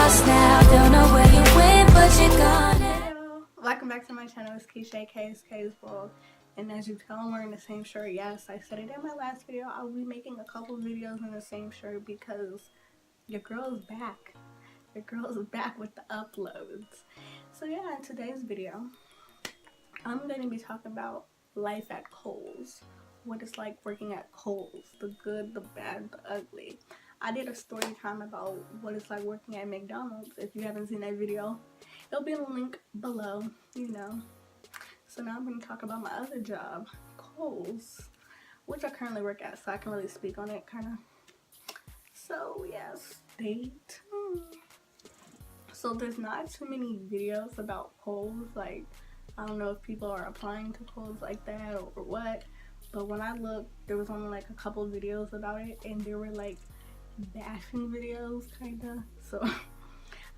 lost now, don't know where you went, but you're gone. Hello. Welcome back to my channel. It's ItsKsWorld. And as you tell, I'm wearing the same shirt. Yes, I said it in my last video. I'll be making a couple videos in the same shirt because your girl is back. Your girl is back with the uploads. So yeah, in today's video, I'm going to be talking about life at Kohl's. What it's like working at Kohl's. The good, the bad, the ugly. I did a story time about what it's like working at McDonald's. If you haven't seen that video, it'll be in the link below, you know. So now I'm going to talk about my other job, Kohl's, which I currently work at, so I can really speak on it, kind of. So yeah, stay tuned. So there's not too many videos about Kohl's. Like, I don't know if people are applying to Kohl's like that or what, but when I looked, there was only like a couple videos about it, and they were like bashing videos, kind of. So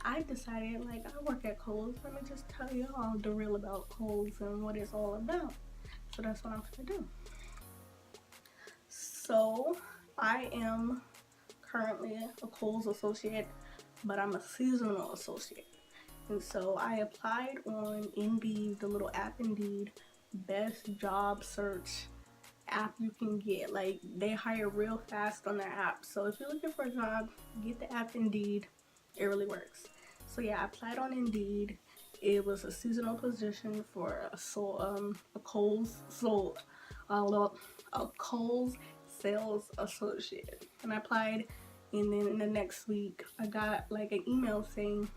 I decided, like, I work at Kohl's, let me just tell y'all the real about Kohl's and what it's all about. So that's what I'm gonna do. So I am currently a Kohl's associate, but I'm a seasonal associate. And so I applied on Indeed, the little app Indeed, best job search app you can get. Like, they hire real fast on their app. So if you're looking for a job, get the app Indeed. It really works. So yeah, I applied on Indeed. It was a seasonal position for a Kohl's sales associate. And I applied, and then in the next week I got like an email saying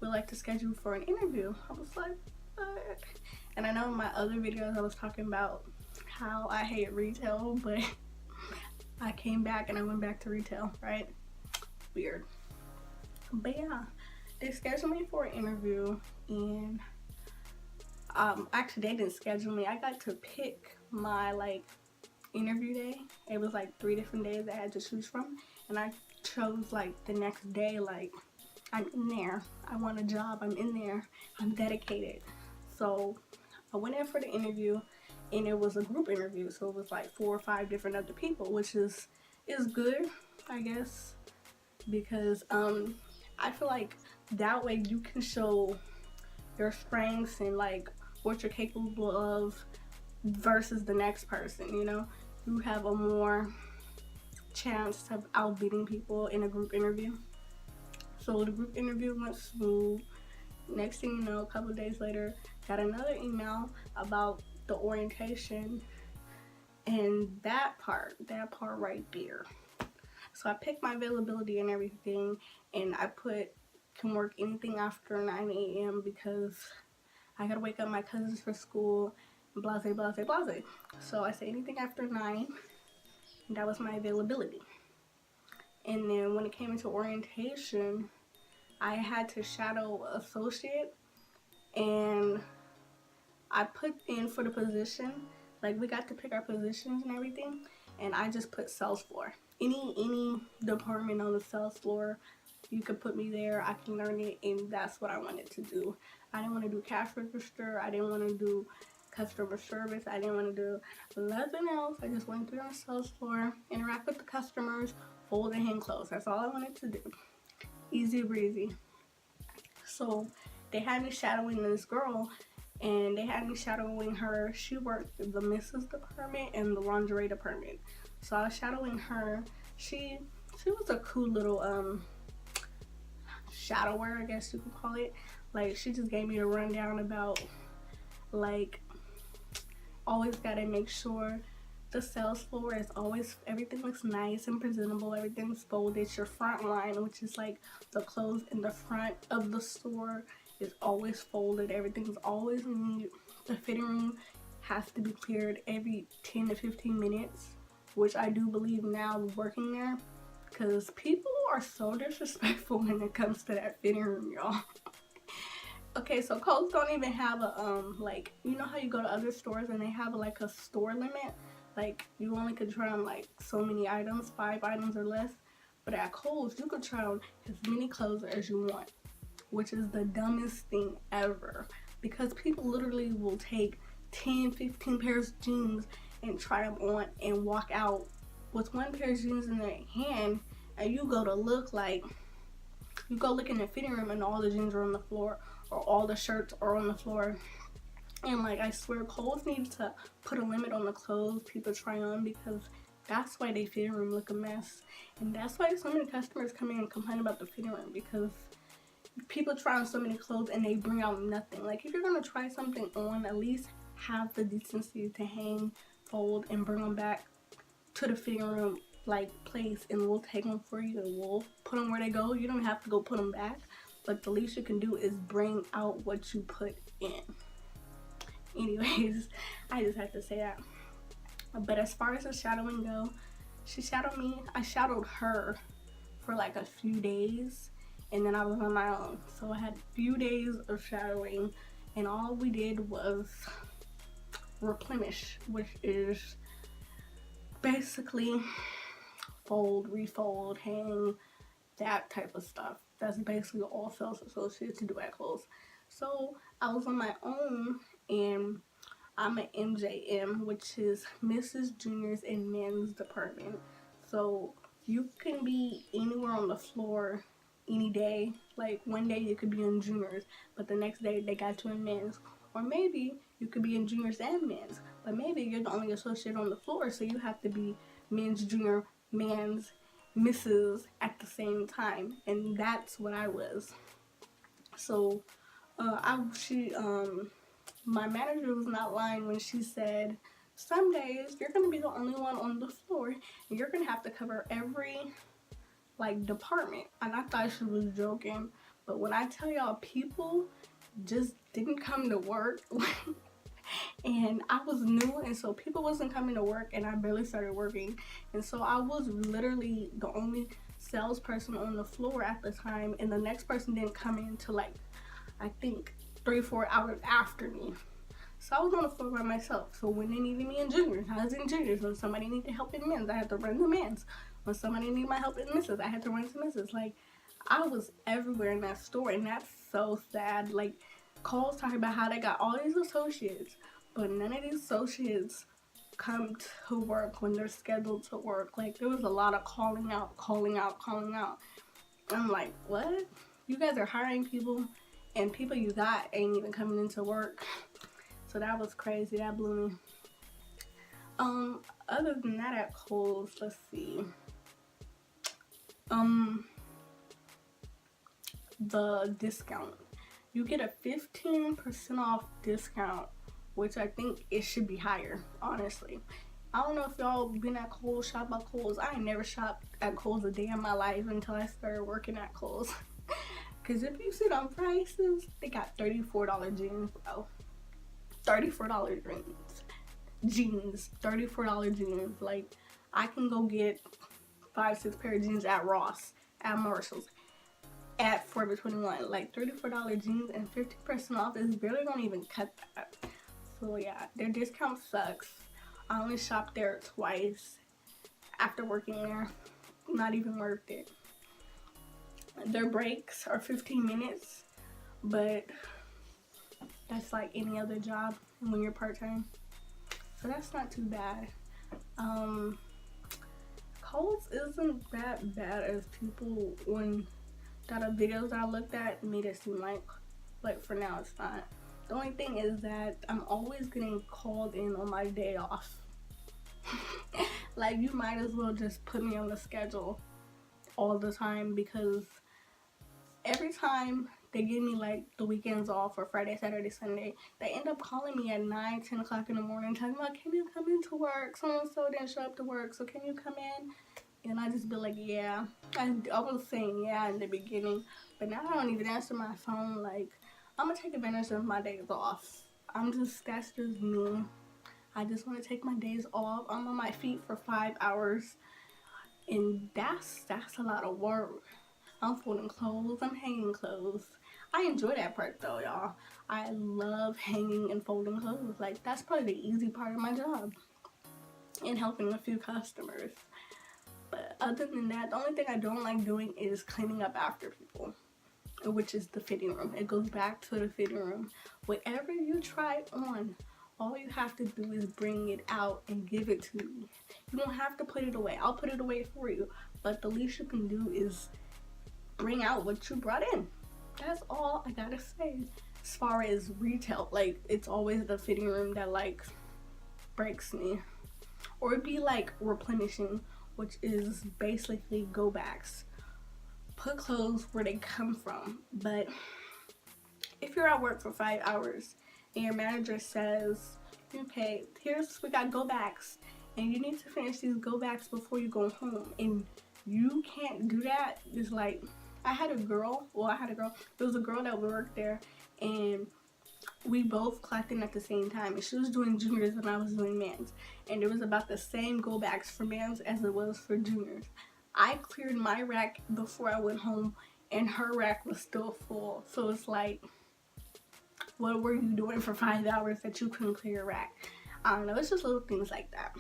we'd like to schedule for an interview. I was like, what? And I know in my other videos I was talking about how I hate retail, but I came back and I went back to retail, right? Weird. But yeah, they scheduled me for an interview, and actually they didn't schedule me. I got to pick my like interview day. It was like 3 different days I had to choose from, and I chose like the next day. Like, I'm in there, I want a job, I'm in there, I'm dedicated. So I went in for the interview, and it was a group interview, so it was like 4 or 5 different other people, which is good, I guess, because I feel like that way you can show your strengths and like what you're capable of versus the next person, you know. You have a more chance of outbidding people in a group interview. So the group interview went smooth. Next thing you know, a couple of days later, got another email about the orientation, and that part right there. So I picked my availability and everything, and I put can work anything after 9 a.m. because I gotta wake up my cousins for school, blase, blase, blase. So I said anything after 9, and that was my availability. And then when it came into orientation, I had to shadow associate, and I put in for the position, like we got to pick our positions and everything, and I just put sales floor. Any department on the sales floor, you could put me there. I can learn it, and that's what I wanted to do. I didn't want to do cash register. I didn't want to do customer service. I didn't want to do nothing else. I just wanted to be on the sales floor, interact with the customers, fold and hand close. That's all I wanted to do. Easy breezy. So they had me shadowing this girl, and they had me shadowing her. She worked in the missus department and the lingerie department. So I was shadowing her. She was a cool little shadower, I guess you could call it. Like, she just gave me a rundown about, like, always gotta make sure the sales floor is always, everything looks nice and presentable, everything's folded. Your front line, which is like the clothes in the front of the store, is always folded. Everything's always neat. The fitting room has to be cleared every 10 to 15 minutes, which I do believe now working there, because people are so disrespectful when it comes to that fitting room, y'all. Okay, so Kohl's don't even have a like, you know how you go to other stores and they have like a store limit, like you only could try on like so many items, 5 items or less. But at Kohl's you could try on as many clothes as you want, which is the dumbest thing ever, because people literally will take 10-15 pairs of jeans and try them on and walk out with one pair of jeans in their hand, and you go to look like you go look in the fitting room and all the jeans are on the floor, or all the shirts are on the floor. And like, I swear Kohl's needs to put a limit on the clothes people try on, because that's why they fitting room look a mess. And that's why so many customers come in and complain about the fitting room, because people try on so many clothes and they bring out nothing. Like, if you're gonna try something on, at least have the decency to hang, fold, and bring them back to the fitting room like place, and we'll take them for you and we'll put them where they go. You don't have to go put them back, but the least you can do is bring out what you put in. Anyways, I just had to say that. But as far as the shadowing go, she shadowed me. I shadowed her for like a few days, and then I was on my own. So I had a few days of shadowing, and all we did was replenish, which is basically fold, refold, hang, that type of stuff. That's basically all sales associates do at Kohl's. So I was on my own, and I'm an MJM, which is Mrs. Juniors and Men's Department. So you can be anywhere on the floor any day. Like, one day you could be in juniors, but the next day they got you in men's. Or maybe you could be in juniors and men's, but maybe you're the only associate on the floor, so you have to be men's, junior, men's, Mrs. at the same time. And that's what I was. So my manager was not lying when she said, some days you're gonna be the only one on the floor and you're gonna have to cover every like department. And I thought she was joking, but when I tell y'all, people just didn't come to work. And I was new, and so people wasn't coming to work, and I barely started working, and so I was literally the only salesperson on the floor at the time, and the next person didn't come in till like, I think 3-4 hours after me. So I was on the floor by myself. So when they needed me in juniors, I was in juniors. When somebody needed help in men's, I had to run the men's. When somebody needed my help in misses, I had to run to misses. Like, I was everywhere in that store, and that's so sad. Like, Kohl's talking about how they got all these associates, but none of these associates come to work when they're scheduled to work. Like, there was a lot of calling out. I'm like, what? You guys are hiring people, and people you got ain't even coming into work. So that was crazy. That blew me. Other than that at Kohl's, let's see. The discount. You get a 15% off discount, which I think it should be higher, honestly. I don't know if y'all been at Kohl's, shop at Kohl's. I ain't never shopped at Kohl's a day in my life until I started working at Kohl's. Because if you see them prices, they got $34 jeans, bro. $34 jeans. $34 jeans. Like, I can go get 5-6 pair of jeans at Ross, at Marshall's, at Forever 21. Like, $34 jeans and 50% off is barely gonna even cut that. So yeah, their discount sucks. I only shopped there twice after working there. Not even worth it. Their breaks are 15 minutes, but that's like any other job when you're part-time. So that's not too bad. Kohl's isn't that bad as people, when the videos I looked at made it seem like. Like, for now it's not. The only thing is that I'm always getting called in on my day off. Like, you might as well just put me on the schedule all the time, because every time they give me like the weekends off, or Friday, Saturday, Sunday, they end up calling me at 9-10 o'clock in the morning talking about, can you come into work? So didn't show up to work, so can you come in? And I just be like, yeah. I was saying yeah in the beginning, but now I don't even answer my phone. Like, I'm gonna take advantage of my days off. That's just me. I just want to take my days off. I'm on my feet for 5 hours, and that's a lot of work. I'm folding clothes, I'm hanging clothes. I enjoy that part though, y'all. I love hanging and folding clothes. Like, that's probably the easy part of my job, and helping a few customers. But other than that, the only thing I don't like doing is cleaning up after people, which is the fitting room. It goes back to the fitting room. Whatever you try on, all you have to do is bring it out and give it to me. You don't have to put it away. I'll put it away for you. But the least you can do is bring out what you brought in. That's all I gotta say. As far as retail, like, it's always the fitting room that like breaks me. Or it'd be like replenishing, which is basically go backs. Put clothes where they come from. But if you're at work for 5 hours and your manager says, okay, we got go backs and you need to finish these go backs before you go home, and you can't do that. It's like, there was a girl that worked there, and we both clocked in at the same time, and she was doing juniors and I was doing men's, and it was about the same go backs for men's as it was for juniors. I cleared my rack before I went home and her rack was still full. So it's like, what were you doing for 5 hours that you couldn't clear your rack? I don't know, it's just little things like that.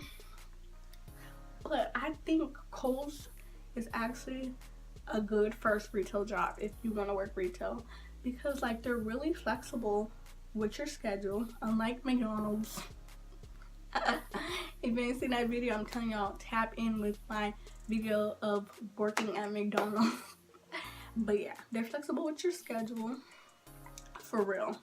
But I think Kohl's is actually a good first retail job if you want to work retail, because like they're really flexible with your schedule, unlike McDonald's. If you ain't seen that video, I'm telling y'all, tap in with my video of working at McDonald's. But yeah, they're flexible with your schedule, for real.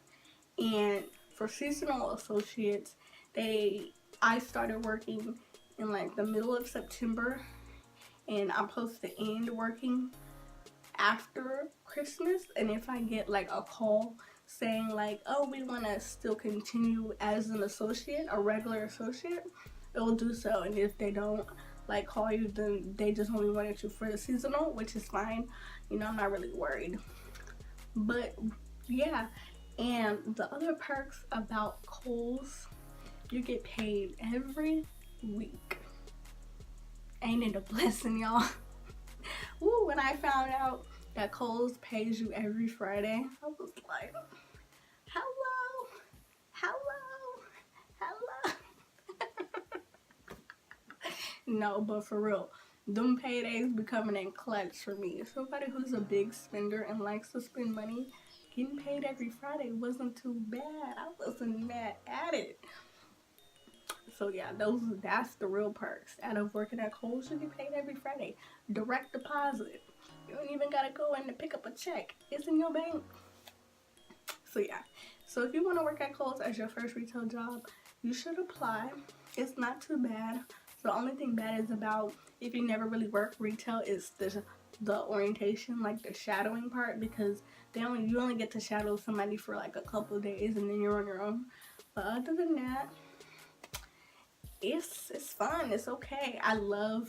And for seasonal associates, I started working in like the middle of September, and I'm supposed to end working after Christmas. And if I get like a call saying like, oh, we want to still continue as an associate, a regular associate, it will do so. And if they don't like call you, then they just only wanted you for the seasonal, which is fine. You know, I'm not really worried. But yeah, and the other perks about Kohl's, you get paid every week. Ain't it a blessing, y'all? Woo, when I found out that Kohl's pays you every Friday, I was like, hello, hello, hello. No, but for real, them paydays be coming in clutch for me. Somebody who's a big spender and likes to spend money, getting paid every Friday wasn't too bad. I wasn't mad at it. So yeah, that's the real perks. Out of working at Kohl's, you get paid every Friday. Direct deposit. You don't even gotta go in to pick up a check. It's in your bank. So yeah. So if you want to work at Kohl's as your first retail job, you should apply. It's not too bad. The only thing bad is about if you never really work retail is the orientation, like the shadowing part, because you only get to shadow somebody for like a couple of days and then you're on your own. But other than that, it's fun. It's okay. I love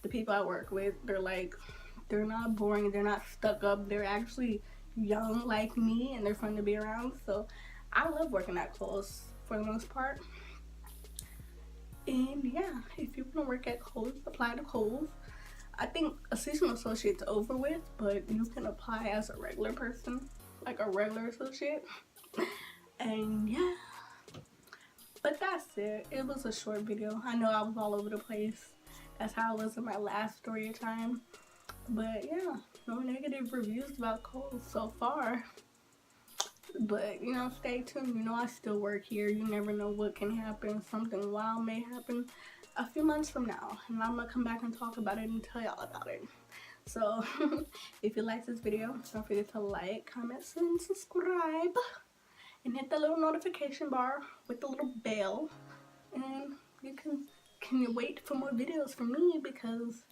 the people I work with. They're not boring. They're not stuck up. They're actually young like me, and they're fun to be around. So I love working at Kohl's for the most part. And yeah, if you want to work at Kohl's, apply to Kohl's. I think a seasonal associate's over with, but you can apply as a regular person, like a regular associate. And yeah. But that's it. It was a short video. I know I was all over the place. That's how it was in my last story time. But yeah, no negative reviews about Kohl so far. But, you know, stay tuned. You know, I still work here. You never know what can happen. Something wild may happen a few months from now. And I'm going to come back and talk about it and tell y'all about it. So, if you like this video, don't forget to like, comment, and subscribe. And hit the little notification bar with the little bell, and you can you wait for more videos from me, because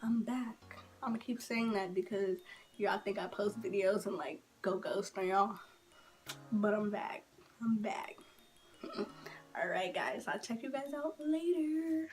I'm back. I'm gonna keep saying that because y'all think I post videos and like go ghost on y'all, but I'm back. Alright guys, I'll check you guys out later.